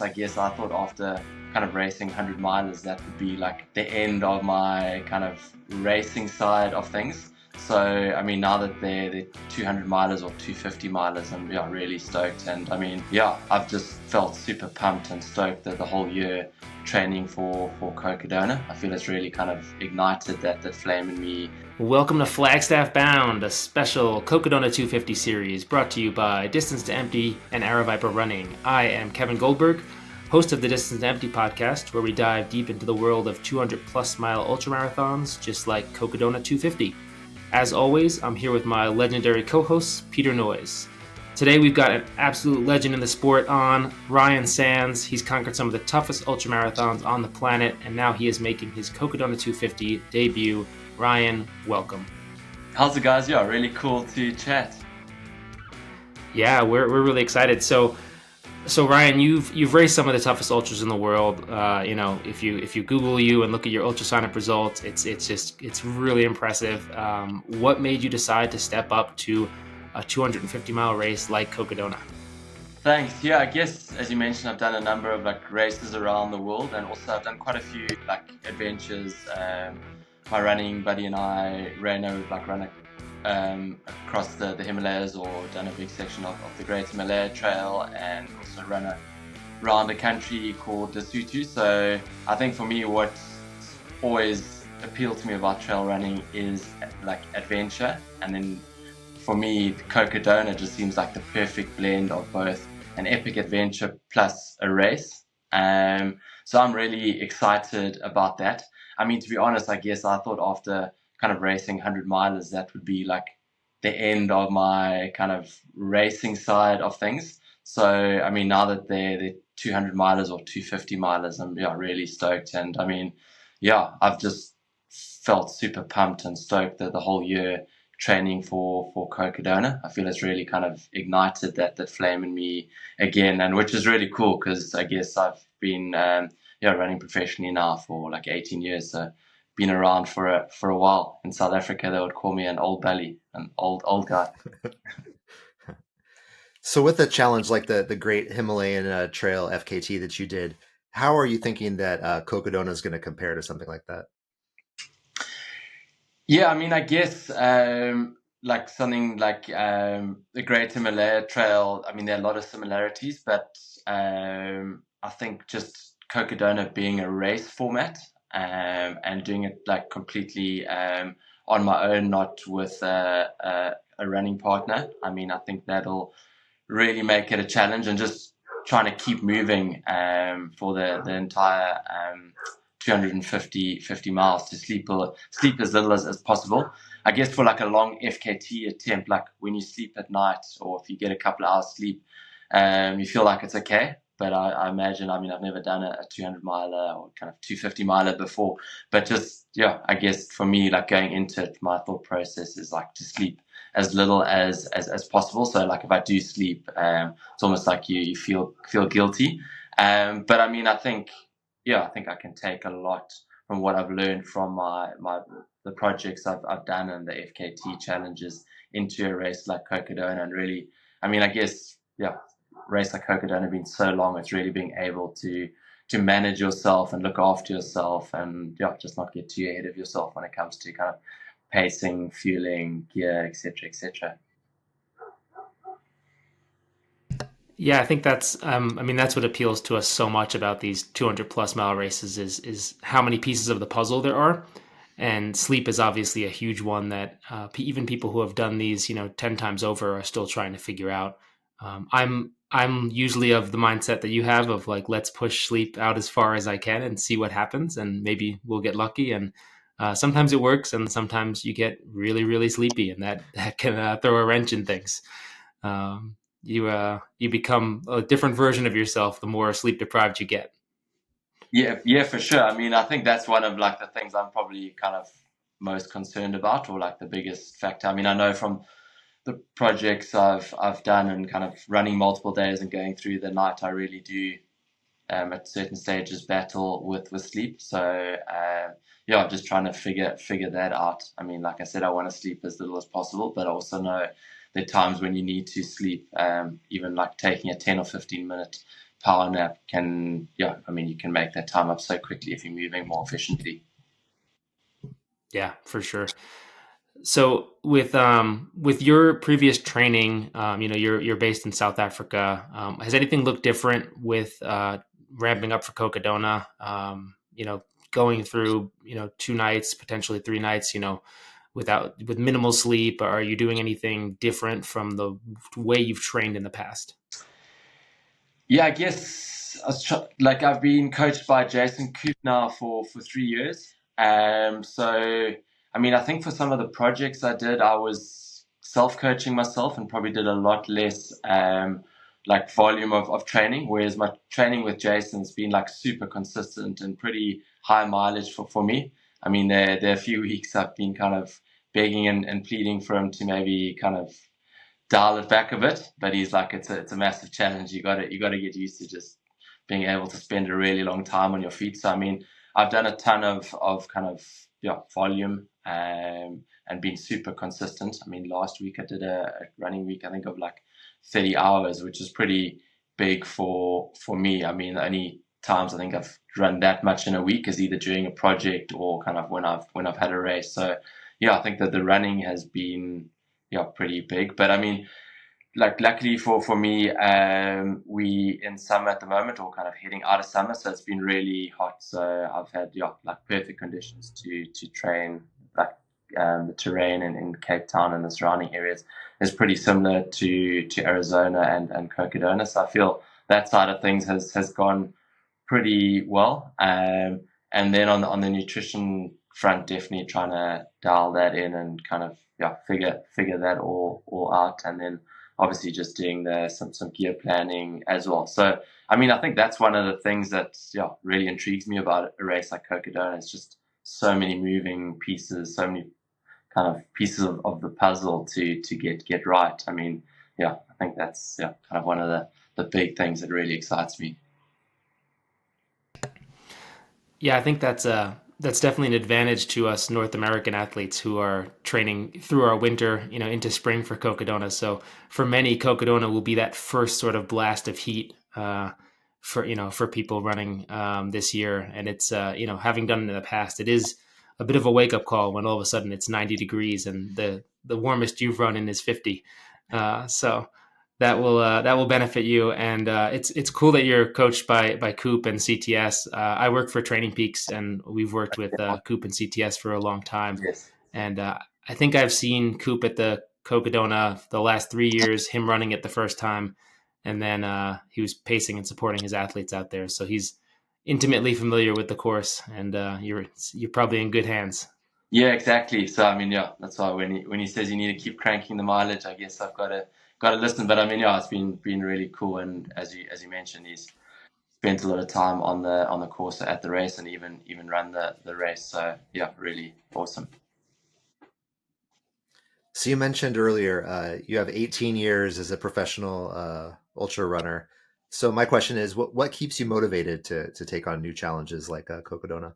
I guess I thought after kind of racing 100 milers, that would be like the end of my kind of racing side of things. So, I mean, now that they're 200 milers or 250 milers, I'm really stoked. And I mean, I've just felt super pumped and stoked that the whole year training for Cocodona. I feel it's really kind of ignited that flame in me. Welcome to Flagstaff Bound, a special Cocodona 250 series brought to you by Distance to Empty and Aravaipa Running. I am Kevin Goldberg, host of the Distance to Empty podcast, where we dive deep into the world of 200-plus mile ultramarathons, just like Cocodona 250. As always, I'm here with my legendary co-host, Peter Noyes. Today we've got an absolute legend in the sport on, Ryan Sands. He's conquered some of the toughest ultramarathons on the planet, and now he is making his Cocodona 250 debut. Ryan, welcome. How's it, guys? Yeah, really cool to chat. Yeah, we're really excited. So Ryan, you've raced some of the toughest ultras in the world. If you Google you and look at your ultrasign-up results, it's really impressive. What made you decide to step up to a 250-mile race like Cocodona? Thanks. Yeah, I guess as you mentioned, I've done a number of races around the world, and also I've done quite a few adventures. My running buddy and I run across the Himalayas, or done a big section of the Great Himalaya Trail, and also run around a country called Lesotho. So I think for me, what's always appealed to me about trail running is adventure, and then for me, Cocodona just seems like the perfect blend of both an epic adventure plus a race. So I'm really excited about that. I mean, to be honest, I guess I thought after kind of racing 100 milers, that would be like the end of my kind of racing side of things. So, I mean, now that they're 200 milers or 250 milers, I'm really stoked. And I mean, I've just felt super pumped and stoked that the whole year training for Cocodona. I feel it's really kind of ignited that flame in me again, and which is really cool because I guess I've been running professionally now for 18 years. So been around for a while. In South Africa, they would call me an old belly, an old guy. So with a challenge like the Great Himalayan Trail FKT that you did, how are you thinking that Cocodona is going to compare to something like that? Yeah, I mean, I guess something like the Great Himalaya Trail. I mean, there are a lot of similarities, but I think just Cocodona being a race format and doing it completely on my own, not with a running partner. I mean, I think that'll really make it a challenge, and just trying to keep moving for the entire 250 miles, to sleep as little as possible. I guess for a long FKT attempt, when you sleep at night or if you get a couple of hours sleep, you feel like it's okay. But I imagine, I mean, I've never done a 200 miler or kind of 250 miler before, but just, I guess for me, going into it, my thought process is to sleep as little as possible. So if I do sleep, it's almost like you feel guilty. But I mean, I think I can take a lot from what I've learned from the projects I've done and the FKT challenges into a race like Cocodona. And really, I mean, I guess, race like Cocodona being so long, it's really being able to manage yourself and look after yourself, and just not get too ahead of yourself when it comes to kind of pacing, fueling, gear, etc. Yeah, I think that's that's what appeals to us so much about these 200-plus mile races is how many pieces of the puzzle there are. And sleep is obviously a huge one that even people who have done these 10 times over are still trying to figure out. I'm usually of the mindset that you have of let's push sleep out as far as I can and see what happens, and maybe we'll get lucky. And sometimes it works, and sometimes you get really, really sleepy, and that can throw a wrench in things. You become a different version of yourself the more sleep deprived you get. Yeah, for sure. I mean, I think that's one of the things I'm probably kind of most concerned about, or the biggest factor. I mean, I know from the projects I've done and kind of running multiple days and going through the night, I really do at certain stages battle with sleep. So I'm just trying to figure that out. I mean, like I said, I want to sleep as little as possible, but I also know there are times when you need to sleep, even taking a 10 or 15 minute power nap can, you can make that time up so quickly if you're moving more efficiently. Yeah, for sure. So with your previous training, you're based in South Africa. Has anything looked different with ramping up for Cocodona? Going through 2 nights, potentially 3 nights. With minimal sleep. Are you doing anything different from the way you've trained in the past? Yeah, I guess I've been coached by Jason Coop now for 3 years. So I think for some of the projects I did, I was self-coaching myself and probably did a lot less volume of training. Whereas my training with Jason's been like super consistent and pretty high mileage for me. There are a few weeks I've been kind of begging and pleading for him to maybe kind of dial it back a bit, but he's like, it's a massive challenge. You gotta get used to just being able to spend a really long time on your feet. So I've done a ton of kind of volume and been super consistent. Last week I did a running week, I think of like 30 hours, which is pretty big for me. The only times I think I've run that much in a week is either during a project or kind of when I've had a race. So yeah, I think that the running has been pretty big. But luckily for me, we in summer at the moment, or kind of heading out of summer, so it's been really hot. So I've had perfect conditions to train. The terrain in Cape Town and the surrounding areas is pretty similar to Arizona and Cocodona. So I feel that side of things has gone pretty well. And then on the nutrition front, definitely trying to dial that in and kind of figure that all out. And then obviously just doing some gear planning as well. So I think that's one of the things that really intrigues me about a race like Cocodona. It's just so many moving pieces, so many kind of pieces of the puzzle to get right. I think that's kind of one of the big things that really excites me. Yeah, I think that's definitely an advantage to us North American athletes who are training through our winter, into spring for Cocodona. So for many, Cocodona will be that first sort of blast of heat for people running this year. And it's having done it in the past, it is a bit of a wake up call when all of a sudden it's 90 degrees and the warmest you've run in is 50. So that will benefit you, and it's cool that you're coached by Coop and CTS. I work for Training Peaks, and we've worked with Coop and CTS for a long time. Yes. And I think I've seen Coop at the Cocodona the last 3 years, him running it the first time, and then he was pacing and supporting his athletes out there. So he's intimately familiar with the course, and you're probably in good hands. Yeah, exactly. So that's why when he says you need to keep cranking the mileage, I guess I've got to listen. But it's been really cool, and as you mentioned, he's spent a lot of time on the course at the race, and even run the race. So yeah, really awesome. So you mentioned earlier you have 18 years as a professional ultra runner. So my question is, what keeps you motivated to take on new challenges like Cocodona?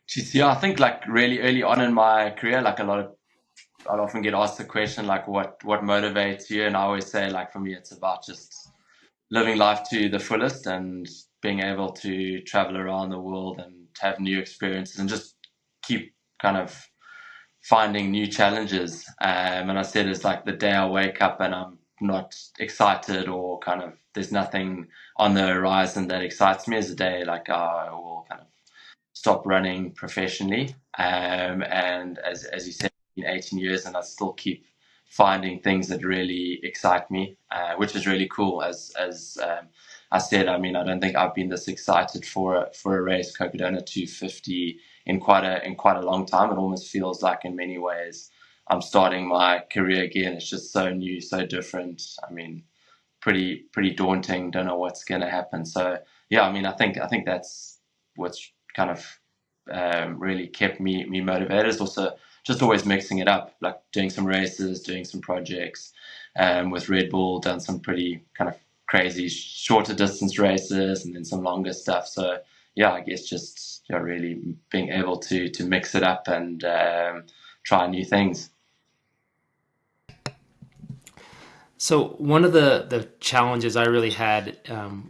Geez, yeah, I think really early on in my career, I'd often get asked the question what motivates you, and I always say for me it's about just living life to the fullest and being able to travel around the world and have new experiences and just keep kind of finding new challenges. And I said it's like the day I wake up and I'm not excited or kind of there's nothing on the horizon that excites me, is the day I will kind of stop running professionally. And as you said, in 18 years, and I still keep finding things that really excite me, which is really cool. As I said, I don't think I've been this excited for a race, Cocodona 250, in quite a long time. It almost feels like in many ways I'm starting my career again. It's just so new, so different. Pretty daunting. Don't know what's going to happen. So yeah, I think that's what's kind of really kept me motivated. It's also just always mixing it up, like doing some races, doing some projects. With Red Bull, done some pretty kind of crazy shorter distance races and then some longer stuff. So yeah, I guess just really being able to mix it up and try new things. So one of the challenges I really had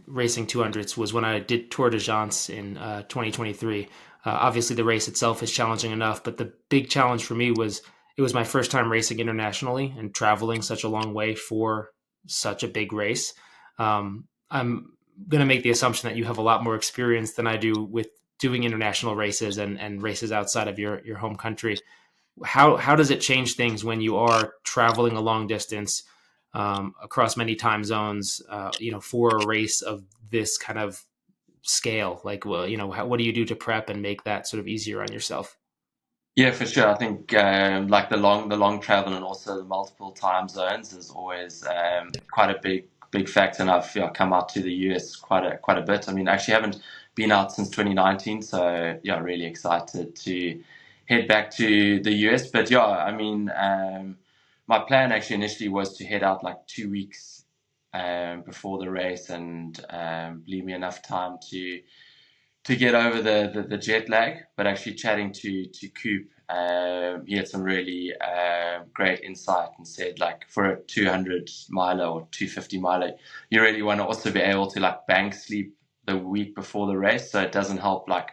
racing 200s was when I did Tour de France in 2023. Obviously, the race itself is challenging enough, but the big challenge for me was it was my first time racing internationally and traveling such a long way for such a big race. I'm going to make the assumption that you have a lot more experience than I do with doing international races and races outside of your home country. How does it change things when you are traveling a long distance across many time zones, for a race of this kind of scale? Like, well, what do you do to prep and make that sort of easier on yourself? Yeah, for sure. I think like the long travel and also the multiple time zones is always quite a big factor. And I've come out to the US quite a bit. I mean, I actually haven't been out since 2019, so yeah, really excited to head back to the US. But yeah, I mean, my plan actually initially was to head out like 2 weeks before the race and leave me enough time to get over the jet lag. But actually chatting to Coop, he had some really great insight and said like for a 200 miler or 250 miler, you really want to also be able to like bank sleep the week before the race, so it doesn't help like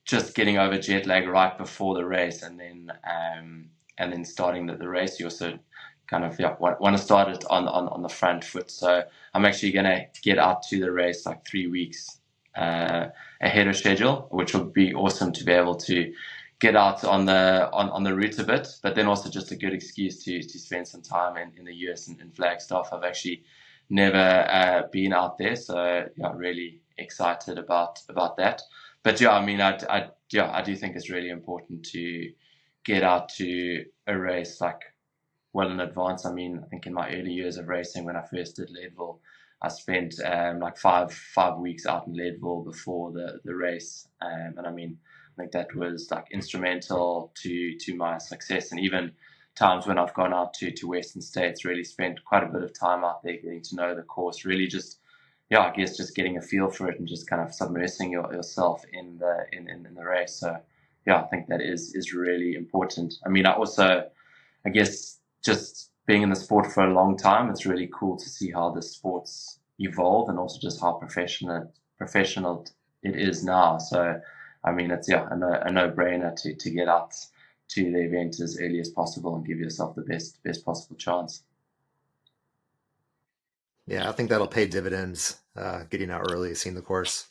just getting over jet lag right before the race and then starting the race. You also kind of want to start it on the front foot. So I'm actually going to get out to the race like 3 weeks uh, ahead of schedule, which would be awesome to be able to get out on the route a bit, but then also just a good excuse to spend some time in the US and in Flagstaff. I've actually never been out there, so yeah, really excited about that. But yeah, I mean, I do think it's really important to get out to a race like well in advance. I mean, I think in my early years of racing, when I first did Leadville, I spent like five weeks out in Leadville before the race, and I mean, I think that was like instrumental to my success. And even times when I've gone out to Western States, really spent quite a bit of time out there getting to know the course. Really, just I guess just getting a feel for it and just kind of submersing yourself in the race. So yeah, I think that is really important. I mean, I guess just being in the sport for a long time, it's really cool to see how the sports evolve and also just how professional it is now. So, I mean, it's a no-brainer to get out to the event as early as possible and give yourself the best possible chance. Yeah, I think that'll pay dividends, getting out early, seeing the course.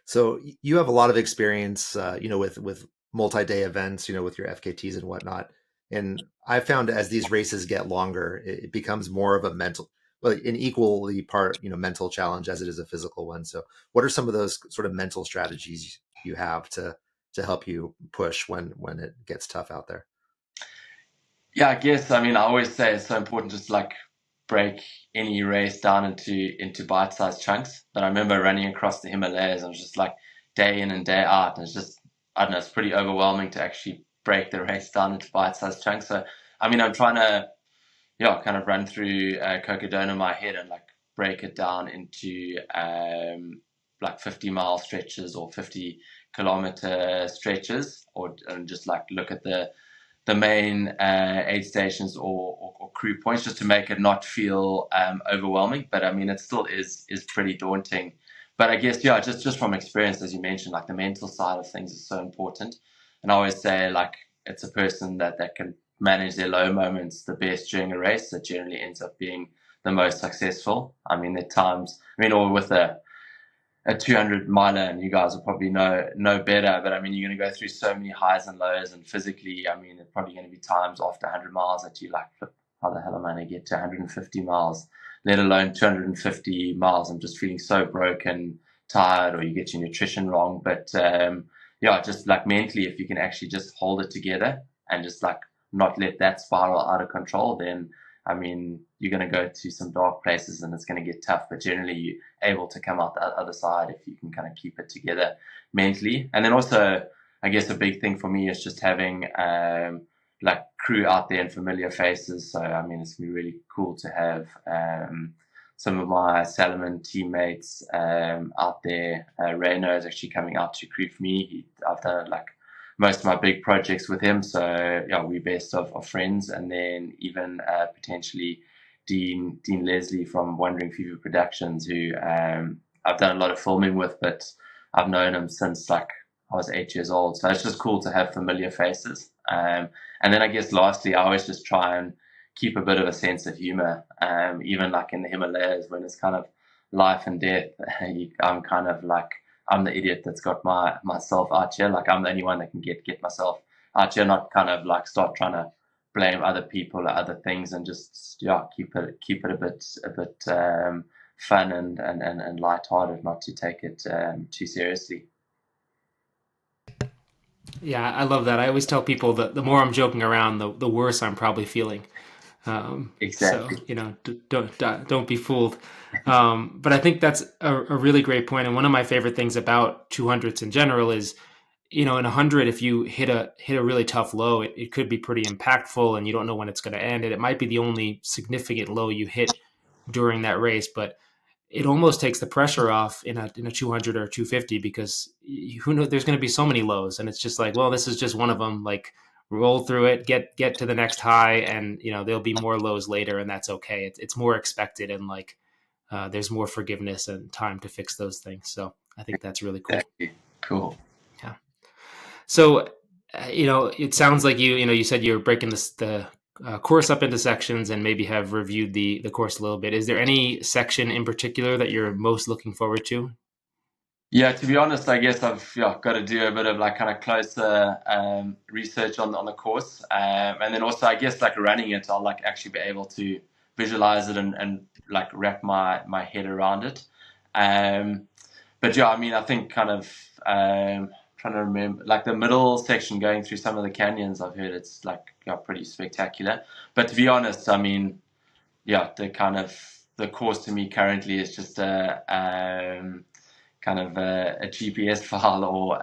So you have a lot of experience, with multi-day events, with your FKTs and whatnot. And I found as these races get longer, it becomes more of a well, an equally part, mental challenge as it is a physical one. So what are some of those sort of mental strategies you have to help you push when it gets tough out there? Yeah, I guess. I mean, I always say it's so important just like break any race down into bite-sized chunks. But I remember running across the Himalayas, and it was just like day in and day out, and it's just I don't know, it's pretty overwhelming to actually break the race down into bite-sized chunks. So I mean, I'm trying to kind of run through Cocodona in my head and like break it down into like 50-mile stretches or 50-kilometer stretches, and just like look at the main aid stations or crew points just to make it not feel overwhelming. But I mean, it still is pretty daunting. But I guess, yeah, just from experience, as you mentioned, like the mental side of things is so important. And I always say, like, it's a person that can manage their low moments the best during a race that generally ends up being the most successful. I mean, at times, or with a 200 miler, and you guys will probably know better. But I mean, you're going to go through so many highs and lows, and physically, I mean, it's probably going to be times after 100 miles that you like, how the hell am I going to get to 150 miles, let alone 250 miles? I'm just feeling so broken, tired, or you get your nutrition wrong. But yeah, just like mentally, if you can actually just hold it together and just like not let that spiral out of control, then I mean, you're going to go to some dark places and it's going to get tough, but generally you're able to come out the other side if you can kind of keep it together mentally. And then also, I guess a big thing for me is just having like crew out there and familiar faces. So, I mean, it's going to be really cool to have some of my Salomon teammates out there. Rayno is actually coming out to crew for me. I've done like most of my big projects with him. So yeah, we're best of friends, and then even potentially Dean Leslie from Wandering Fever Productions, who I've done a lot of filming with, but I've known him since like I was 8 years old. So it's just cool to have familiar faces. And then I guess lastly, I always just try and keep a bit of a sense of humor, even like in the Himalayas when it's kind of life and death. I'm kind of like, I'm the idiot that's got myself out here. Like I'm the only one that can get myself out here, not kind of like start trying to blame other people or other things, and just keep it a bit fun and lighthearted, not to take it too seriously. Yeah, I love that. I always tell people that the more I'm joking around, the worse I'm probably feeling. So Exactly. don't be fooled. But I think that's a really great point. And one of my favorite things about 200s in general is, in 100, if you hit a really tough low, it could be pretty impactful, and you don't know when it's going to end. And it might be the only significant low you hit during that race, but it almost takes the pressure off in a 200 or 250, because who knows, there's going to be so many lows, and it's just like, well, this is just one of them. Like, roll through it, get to the next high, and there'll be more lows later, and that's okay. It's more expected, and like there's more forgiveness and time to fix those things. So I think that's really cool. Exactly. Cool. Yeah. So it sounds like you said you're breaking the course up into sections and maybe have reviewed the course a little bit. Is there any section in particular that you're most looking forward to? Yeah, to be honest, I guess I've got to do a bit of like kind of closer research on the course, and then also I guess like running it, I'll like actually be able to visualize it and like wrap my head around it. Um, but yeah, I mean, I think kind of trying to remember like the middle section going through some of the canyons. I've heard it's like pretty spectacular. But to be honest, I mean, the course to me currently is just kind of a GPS file or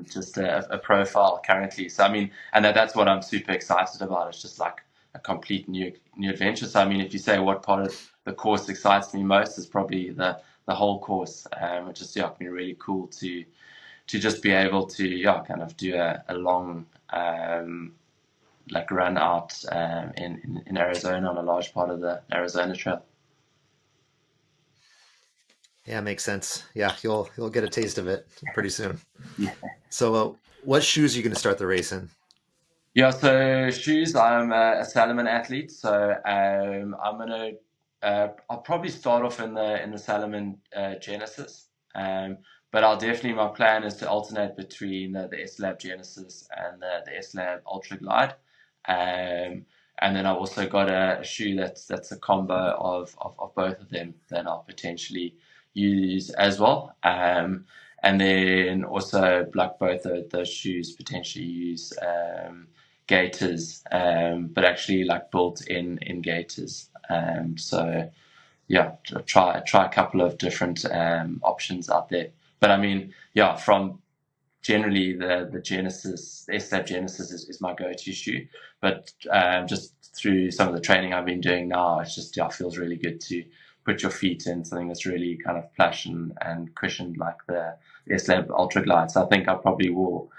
just a profile currently. So I mean, and that's what I'm super excited about. It's just like a complete new adventure. So I mean, if you say what part of the course excites me most, is probably the whole course, which is been really cool to just be able to kind of do a long like run out in Arizona on a large part of the Arizona Trail. Yeah, makes sense. Yeah, you'll get a taste of it pretty soon. Yeah. So, what shoes are you going to start the race in? Yeah, so shoes, I'm a Salomon athlete, so I'm gonna I'll probably start off in the Salomon Genesis, but my plan is to alternate between the S-Lab Genesis and the S-Lab Ultra Glide, and then I've also got a shoe that's a combo of both of them that I'll potentially use as well. And then also like both of those shoes potentially use gaiters, but actually like built in gaiters. So yeah, try a couple of different options out there. But I mean, from generally the Genesis, the S-Lab Genesis is my go-to shoe. But just through some of the training I've been doing now, it's just feels really good to put your feet in something that's really kind of plush and cushioned like the S-Lab Ultra Glide. So I think I probably will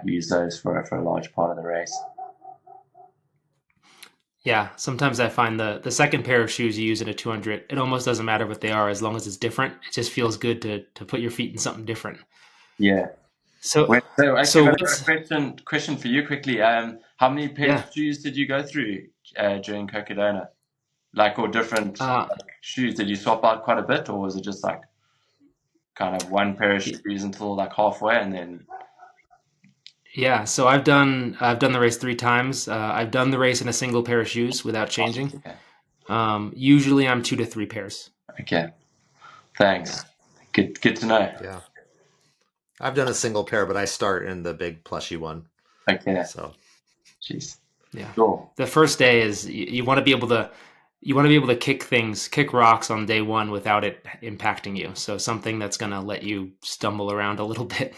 use those for a large part of the race. Yeah, sometimes I find the second pair of shoes you use in a 200, it almost doesn't matter what they are as long as it's different. It just feels good to put your feet in something different. Yeah. So So actually, so I've got what's a question for you quickly. How many pairs yeah of shoes did you go through during Cocodona? Like, or different uh like, shoes? Did you swap out quite a bit, or was it just like kind of one pair of shoes until like halfway, and then? yeah, so I've done the race 3 times. I've done the race in a single pair of shoes without changing. Okay. Usually I'm 2 to 3 pairs. Okay. Thanks. Good to know. Yeah, I've done a single pair, but I start in the big plushy one. Okay. So, Jeez. Yeah. Cool. The first day is you want to be able to kick rocks on day one without it impacting you. So something that's going to let you stumble around a little bit.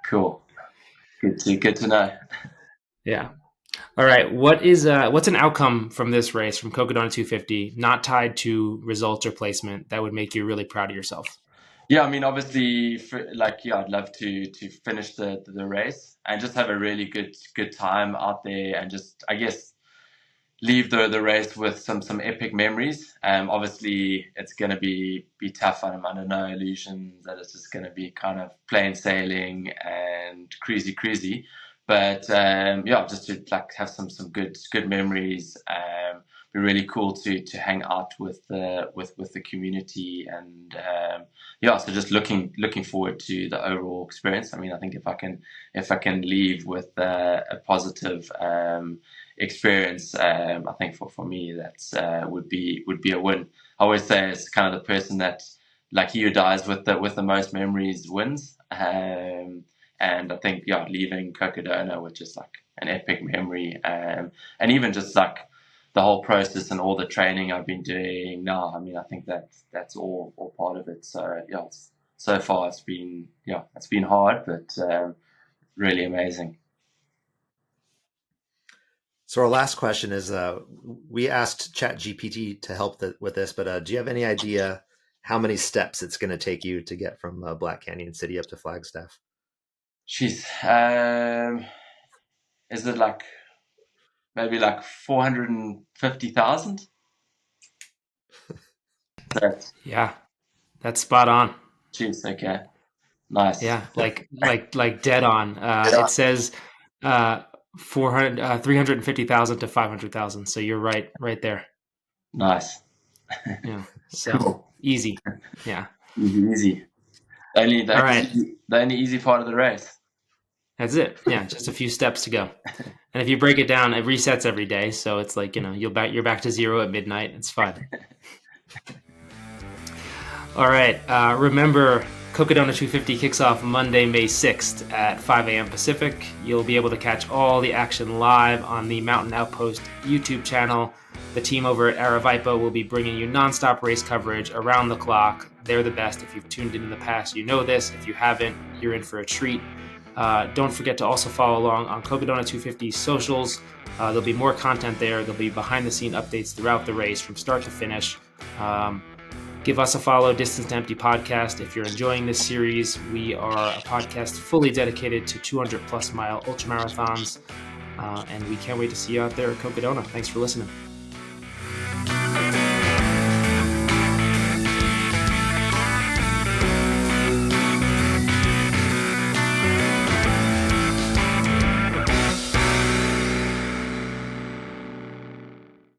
Cool. Good to know. Yeah. All right. What's an outcome from this race, from Cocodona 250, not tied to results or placement, that would make you really proud of yourself? Yeah, I mean, obviously, I'd love to finish the race and just have a really good time out there, and just I guess leave the race with some epic memories. Obviously, it's going to be tough. I'm under no illusions that it's just going to be kind of plain sailing and cruisy. But yeah, just to like have some good memories. Be really cool to hang out with the community, and yeah, so just looking forward to the overall experience. I mean, I think if I can leave with a positive experience, I think for me that's would be a win. I always say it's kind of the person that, like, he who dies with the most memories wins. And I think, yeah, leaving Cocodona with just like an epic memory, and even just like the whole process and all the training I've been doing now. I mean, I think that's all part of it. So yeah, so far it's been hard, but really amazing. So our last question is, we asked ChatGPT to help with this, but do you have any idea how many steps it's going to take you to get from Black Canyon City up to Flagstaff? Jeez, is it like maybe like 450,000? Yeah, that's spot on. Jeez, okay, nice. Yeah, like dead on. It says 350,000 to 500,000. So you're right there. Nice. Yeah. So easy. Yeah. Easy. All right. The only easy part of the race. That's it. Yeah, just a few steps to go. And if you break it down, it resets every day. So it's like, you're back to zero at midnight. It's fine. All right. Remember, Cocodona 250 kicks off Monday, May 6th at 5 a.m. Pacific. You'll be able to catch all the action live on the Mountain Outpost YouTube channel. The team over at Aravaipa will be bringing you nonstop race coverage around the clock. They're the best. If you've tuned in the past, you know this. If you haven't, you're in for a treat. Don't forget to also follow along on Cocodona 250 socials. There'll be more content there. There'll be behind-the-scene updates throughout the race from start to finish. Give us a follow, Distance to Empty Podcast. If you're enjoying this series, we are a podcast fully dedicated to 200-plus mile ultramarathons, and we can't wait to see you out there at Cocodona. Thanks for listening.